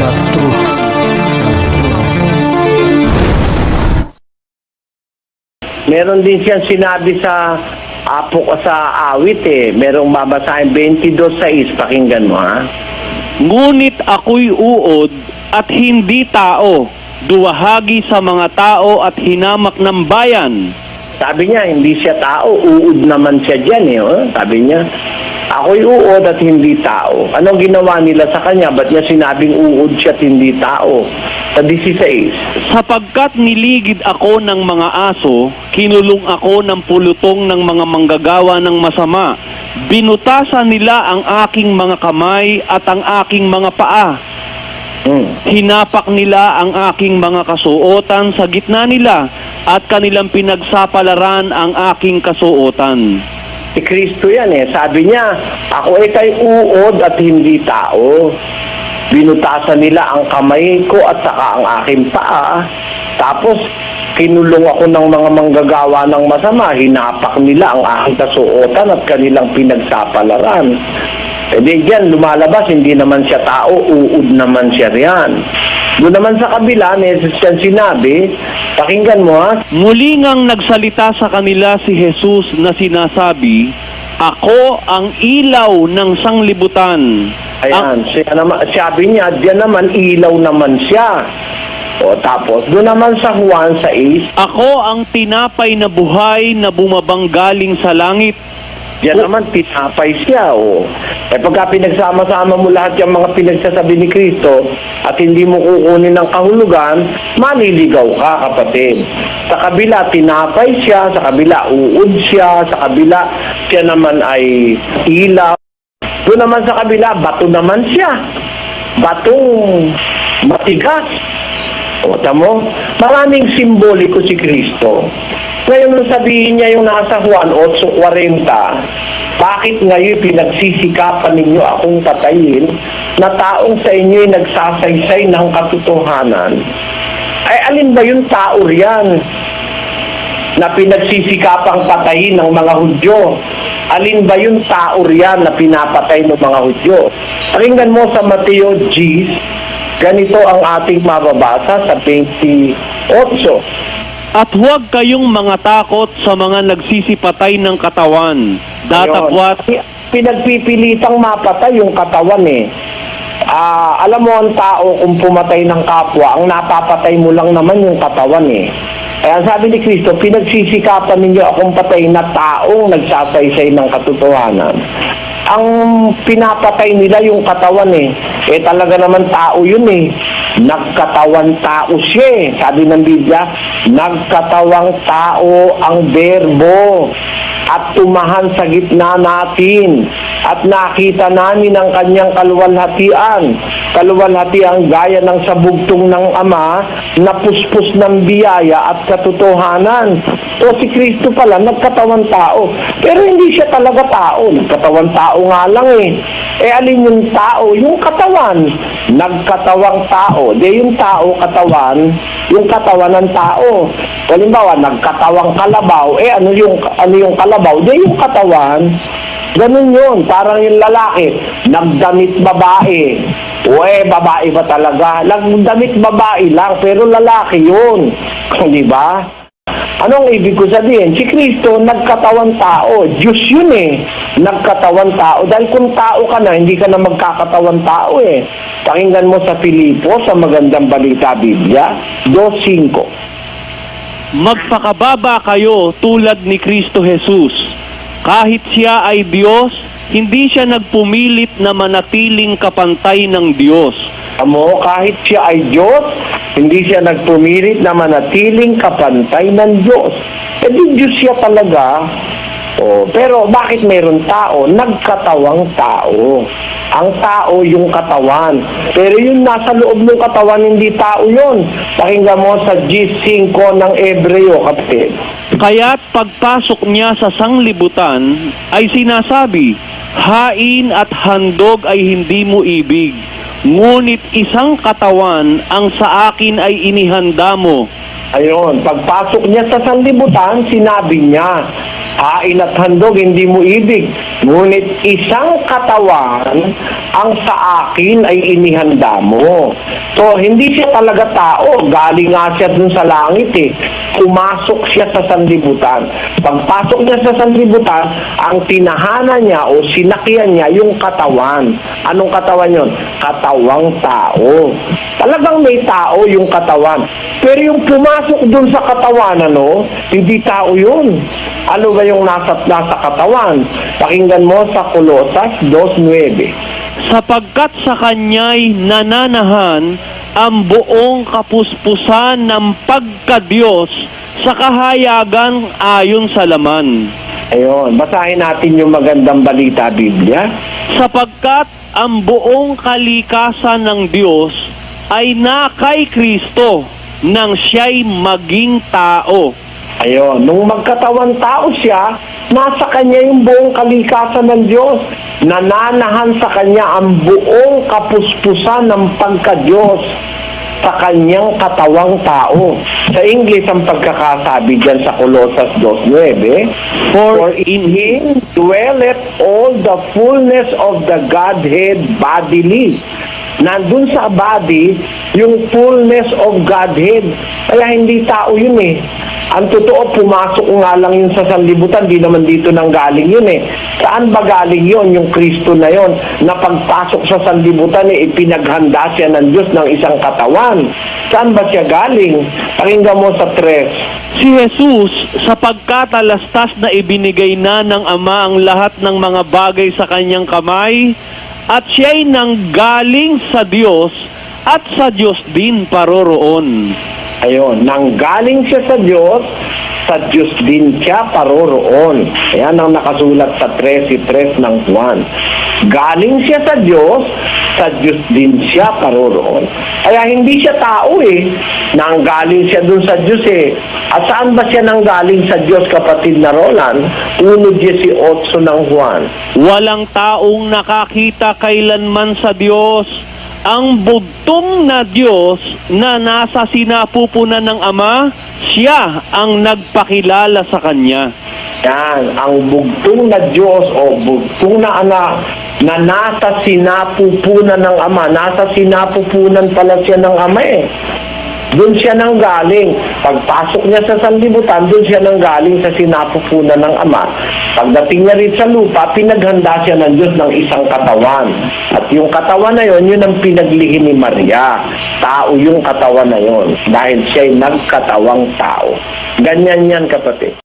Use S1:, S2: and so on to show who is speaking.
S1: The truth.
S2: Meron din siyang sinabi sa sa awit Merong babasahin 22:6. Pakinggan mo ha.
S3: Ngunit ako'y uod at hindi tao, duwahagi sa mga tao at hinamak ng bayan.
S2: Sabi niya, hindi siya tao, uod naman siya dyan Sabi niya, ako'y uod at hindi tao. Anong ginawa nila sa kanya? Ba't niya sinabing uod siya at hindi tao? Sa 16.
S3: Sapagkat niligid ako ng mga aso, kinulong ako ng pulutong ng mga manggagawa ng masama. Binutasan nila ang aking mga kamay at ang aking mga paa. Hinapak nila ang aking mga kasuotan sa gitna nila at kanilang pinagsapalaran ang aking kasuotan.
S2: Si Kristo yan Sabi niya, ako ay kay uod at hindi tao. Binutasan nila ang kamay ko at saka ang aking paa. Tapos, kinulong ako ng mga manggagawa ng masama. Hinapak nila ang aking kasuotan at kanilang pinagsapalaran. Di dyan, lumalabas, hindi naman siya tao, uod naman siya riyan. Doon naman sa kabila, siyang sinabi, pakinggan mo ha.
S3: Muli ngang nagsalita sa kanila si Jesus na sinasabi, ako ang ilaw ng sanglibutan.
S2: Ayan, sabi niya, diyan naman ilaw naman siya. Tapos, doon naman sa Juan 6,
S3: ako ang tinapay na buhay na bumabang galing sa langit.
S2: diyan naman tinapay siya. Pagka pinagsama-sama mo lahat yung mga pinagsasabi ni Kristo at hindi mo kukunin ng kahulugan, maliligaw ka, kapatid. Sa kabila, tinapay siya, sa kabila, uod siya, sa kabila, siya naman ay ilaw. Doon naman sa kabila, bato naman siya. Batong matigas. Tamo, maraming simboliko si Kristo. Ngayon sabihin niya yung nasa Juan 8:40, bakit ngayon pinagsisikapan ninyo akong patayin na taong sa inyo'y nagsasaysay ng katotohanan? Ay alin ba yung tao riyan na pinagsisikapang patayin ng mga Hudyo? Alin ba yung tao riyan na pinapatay ng mga Hudyo? Pakinggan mo sa Mateo 10, ganito ang ating mababasa sa 28.
S3: At huwag kayong mga takot sa mga nagsisipatay ng katawan. Datapwat.
S2: Pinagpipilitang mapatay yung katawan alam mo ang tao kung pumatay ng kapwa, ang napapatay mo lang naman yung katawan Kaya sabi ni Kristo, pinagsisikapan ninyo akong patay na taong nagsasaysay ng katotohanan. Ang pinapatay nila yung katawan talaga naman tao yun Nagkatawang tao siya Sabi ng Biblia, nagkatawang tao ang berbo at tumahan sa gitna natin at nakita namin ang kanyang kaluwalhatian. Kaluwalhatian gaya ng sabugtong ng Ama na puspos ng biyaya at katotohanan. So si Kristo pala nagkatawang tao. Pero hindi siya talaga tao. Nagkatawang tao nga lang alin yung tao? Yung katawan. Nagkatawang tao. Yung tao katawan, yung katawan ng tao. Halimbawa, nagkatawang kalabaw. Ano yung kalabaw? Yung katawan. Ganun yun. Parang yung lalaki, nagdamit babae. Babae ba talaga? Nagdamit babae lang, pero lalaki yun. Di ba? Anong ibig ko sabihin? Si Kristo, nagkatawan tao. Diyos yun Nagkatawan tao. Dahil kung tao ka na, hindi ka na magkakatawan tao Pakinggan mo sa Filipo, sa Magandang Balita Biblia, 2:5.
S3: Magpakababa kayo tulad ni Kristo Jesus. Kahit siya ay Diyos, hindi siya nagpumilit na manatiling kapantay ng Diyos.
S2: Kahit siya ay Diyos, hindi siya nagpumilit na manatiling kapantay ng Diyos. Di Diyos siya talaga. Pero bakit mayroon tao? Nagkatawang tao. Ang tao yung katawan. Pero yung nasa loob ng katawan, hindi tao yun. Pakinggan mo sa 5 ng Ebreo, kapatid.
S3: Kaya't pagpasok niya sa sanglibutan ay sinasabi, hain at handog ay hindi mo ibig, ngunit isang katawan ang sa akin ay inihanda mo.
S2: Ayun, pagpasok niya sa sanlibutan, sinabi niya, hain at handog hindi mo ibig, ngunit isang katawan ang sa akin ay inihanda mo. So, hindi siya talaga tao. Galing nga siya dun sa langit eh. Pumasok siya sa sanlibutan. Pagpasok niya sa sanlibutan, ang tinahanan niya o sinakyan niya yung katawan. Anong katawan yun? Katawang tao. Talagang may tao yung katawan. Pero yung pumasok dun sa katawan, hindi tao yun. Ano ba yung nasa katawan? Pakinggan mo sa Colosas 2:9.
S3: Sapagkat sa kanya'y nananahan ang buong kapuspusan ng pagka-Diyos sa kahayagan ayon sa laman.
S2: Ayun, basahin natin yung magandang balita, Biblia.
S3: Sapagkat ang buong kalikasan ng Diyos ay na kay Kristo nang siya'y maging tao.
S2: Ayun, nung magkatawan tao siya, nasa kanya yung buong kalikasan ng Diyos. Nananahan sa kanya ang buong kapuspusan ng pagka-Diyos sa kanyang katawang tao. Sa English, ang pagkakasabi dyan sa Colosas 2:9, For in Him dwelleth all the fullness of the Godhead bodily. Nandun sa body, yung fullness of Godhead. Kaya hindi tao yun eh. Ang totoo, pumasok nga lang yun sa sanlibutan, di naman dito nang galing yun eh. Saan ba galing yun, yung Kristo na yun, na pagpasok sa sanlibutan eh, ipinaghanda siya ng Diyos ng isang katawan. Saan ba siya galing? Pakinggan mo sa 3.
S3: Si Jesus, sapagkat alastas na ibinigay na ng Ama ang lahat ng mga bagay sa kanyang kamay, at siya'y nanggaling sa Diyos, at sa Diyos din paroroon.
S2: Ayun, nanggaling siya sa Diyos din siya paroroon. Ayan ang nakasulat sa 13:3 ng Juan. Galing siya sa Diyos din siya paroroon. Kaya hindi siya tao eh. Nanggaling siya dun sa Diyos eh. At saan ba siya nanggaling sa Diyos, kapatid na Roland? 1:18 ng Juan.
S3: Walang taong nakakita kailanman sa Diyos. Ang bugtong na Diyos na nasa sinapupunan ng Ama, siya ang nagpakilala sa Kanya.
S2: Yan, ang bugtong na Diyos o bugtong na anak na nasa sinapupunan ng Ama. Nasa sinapupunan pala siya ng Ama eh. Doon siya nanggaling. Pagpasok niya sa sanlibutan, doon siya nanggaling sa sinapupunan ng Ama. Pagdating niya rin sa lupa, pinaghanda siya ng Diyos ng isang katawan. At yung katawan na yon, yun ang pinaglihi ni Maria. Tao yung katawan na yon. Dahil siya'y nagkatawang tao. Ganyan yan, kapatid.